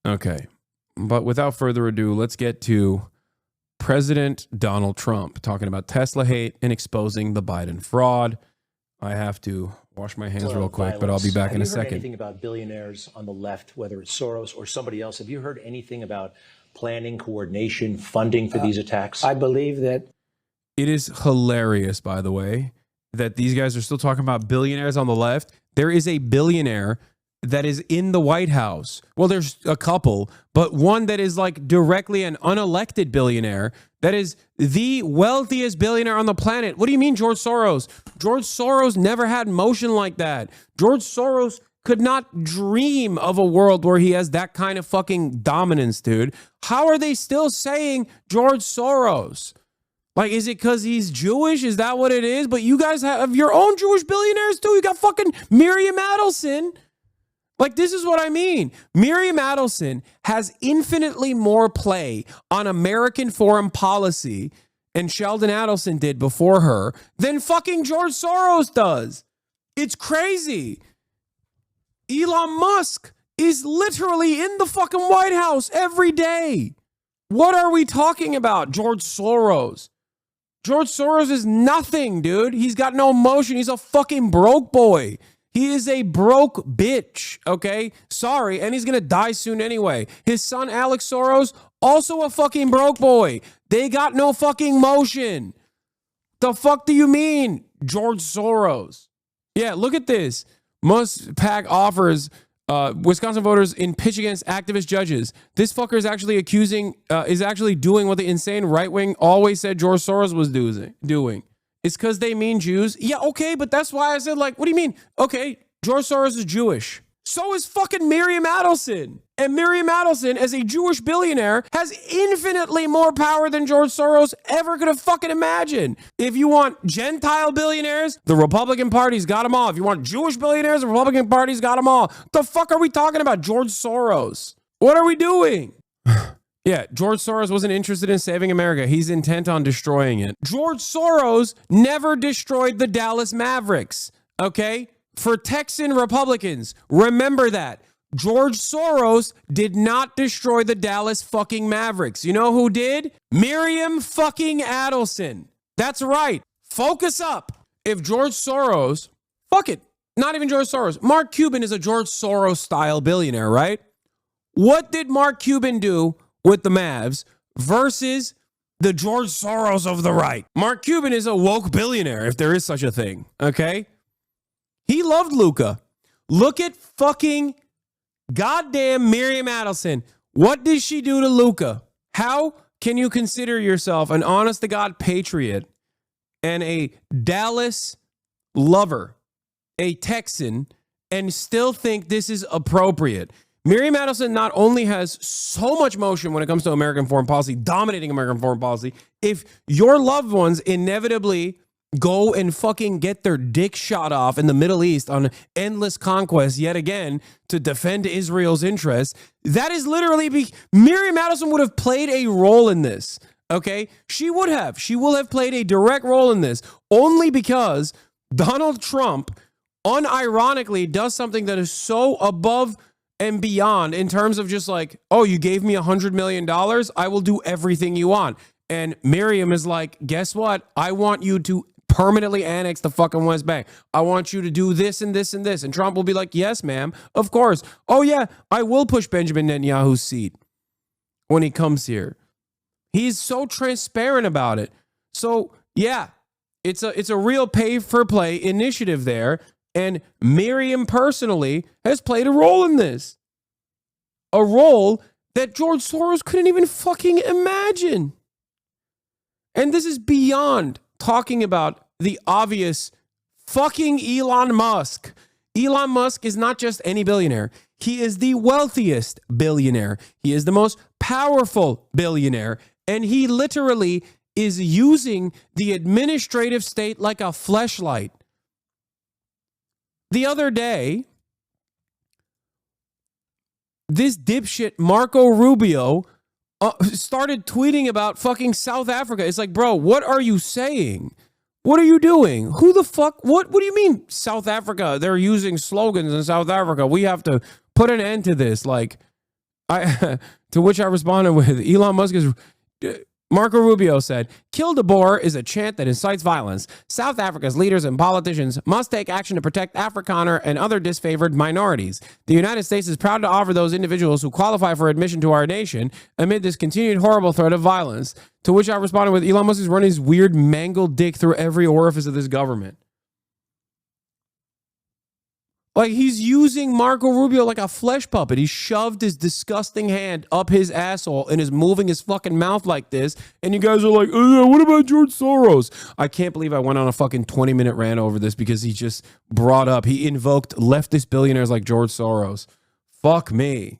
Okay. But without further ado, let's get to President Donald Trump talking about Tesla hate and exposing the Biden fraud. I have to wash my hands real quick, but I'll be back in a second. Have you heard anything about billionaires on the left, whether it's Soros or somebody else? Have you heard anything about planning, coordination, funding for these attacks? I believe that. It is hilarious, by the way, that these guys are still talking about billionaires on the left. There is a billionaire that is in the White House. Well, there's a couple, but one that is like directly an unelected billionaire that is the wealthiest billionaire on the planet. What do you mean, George Soros? George Soros never had motion like that. George Soros could not dream of a world where he has that kind of fucking dominance, dude. How are they still saying George Soros? Like, is it because he's Jewish? Is that what it is? But you guys have your own Jewish billionaires too. You got fucking Miriam Adelson. Like, this is what I mean. Miriam Adelson has infinitely more play on American foreign policy, and Sheldon Adelson did before her, than fucking George Soros does. It's crazy. Elon Musk is literally in the fucking White House every day. What are we talking about, George Soros? George Soros is nothing, dude. He's got no emotion. He's a fucking broke boy. He is a broke bitch, okay? Sorry, and he's going to die soon anyway. His son, Alex Soros, also a fucking broke boy. They got no fucking motion. The fuck do you mean, George Soros? Yeah, look at this. Musk PAC offers Wisconsin voters in pitch against activist judges. This fucker is actually doing what the insane right wing always said George Soros was doing. It's because they mean Jews. Yeah, okay, but that's why I said, like, what do you mean? Okay, George Soros is Jewish. So is fucking Miriam Adelson. And Miriam Adelson, as a Jewish billionaire, has infinitely more power than George Soros ever could have fucking imagined. If you want Gentile billionaires, the Republican Party's got them all. If you want Jewish billionaires, the Republican Party's got them all. The fuck are we talking about, George Soros? What are we doing? Yeah, George Soros wasn't interested in saving America. He's intent on destroying it. George Soros never destroyed the Dallas Mavericks, okay? For Texan Republicans, remember that. George Soros did not destroy the Dallas fucking Mavericks. You know who did? Miriam fucking Adelson. That's right. Focus up. If George Soros, fuck it, not even George Soros. Mark Cuban is a George Soros style billionaire, right? What did Mark Cuban do with the Mavs versus the George Soros of the right? Mark Cuban is a woke billionaire, if there is such a thing, okay? He loved Luka. Look at fucking goddamn Miriam Adelson. What did she do to Luka? How can you consider yourself an honest-to-God patriot and a Dallas lover, a Texan, and still think this is appropriate? Miriam Adelson not only has so much motion when it comes to American foreign policy, dominating American foreign policy, if your loved ones inevitably go and fucking get their dick shot off in the Middle East on endless conquest yet again to defend Israel's interests, that is literally Miriam Adelson would have played a role in this, okay? She will have played a direct role in this only because Donald Trump unironically does something that is so above and beyond in terms of just like, oh, you gave me $100 million, I will do everything you want. And Miriam is like, guess what? I want you to permanently annex the fucking West Bank. I want you to do this and this and this. And Trump will be like, yes, ma'am, of course. Oh, yeah, I will push Benjamin Netanyahu's seat when he comes here. He's so transparent about it. So, yeah, it's a real pay-for-play initiative there. And Miriam personally has played a role in this. A role that George Soros couldn't even fucking imagine. And this is beyond talking about the obvious fucking Elon Musk. Elon Musk is not just any billionaire. He is the wealthiest billionaire. He is the most powerful billionaire. And he literally is using the administrative state like a fleshlight. The other day, this dipshit Marco Rubio started tweeting about fucking South Africa. It's like, bro, what are you saying? What are you doing? Who the fuck? What do you mean South Africa? They're using slogans in South Africa. We have to put an end to this. Like, To which I responded with Elon Musk is. Marco Rubio said, "Kill the Boer is a chant that incites violence. South Africa's leaders and politicians must take action to protect Afrikaner and other disfavored minorities. The United States is proud to offer those individuals who qualify for admission to our nation amid this continued horrible threat of violence." To which I responded with, Elon Musk is running his weird mangled dick through every orifice of this government. Like, he's using Marco Rubio like a flesh puppet. He shoved his disgusting hand up his asshole and is moving his fucking mouth like this. And you guys are like, what about George Soros? I can't believe I went on a fucking 20-minute rant over this because he just brought up, he invoked leftist billionaires like George Soros. Fuck me.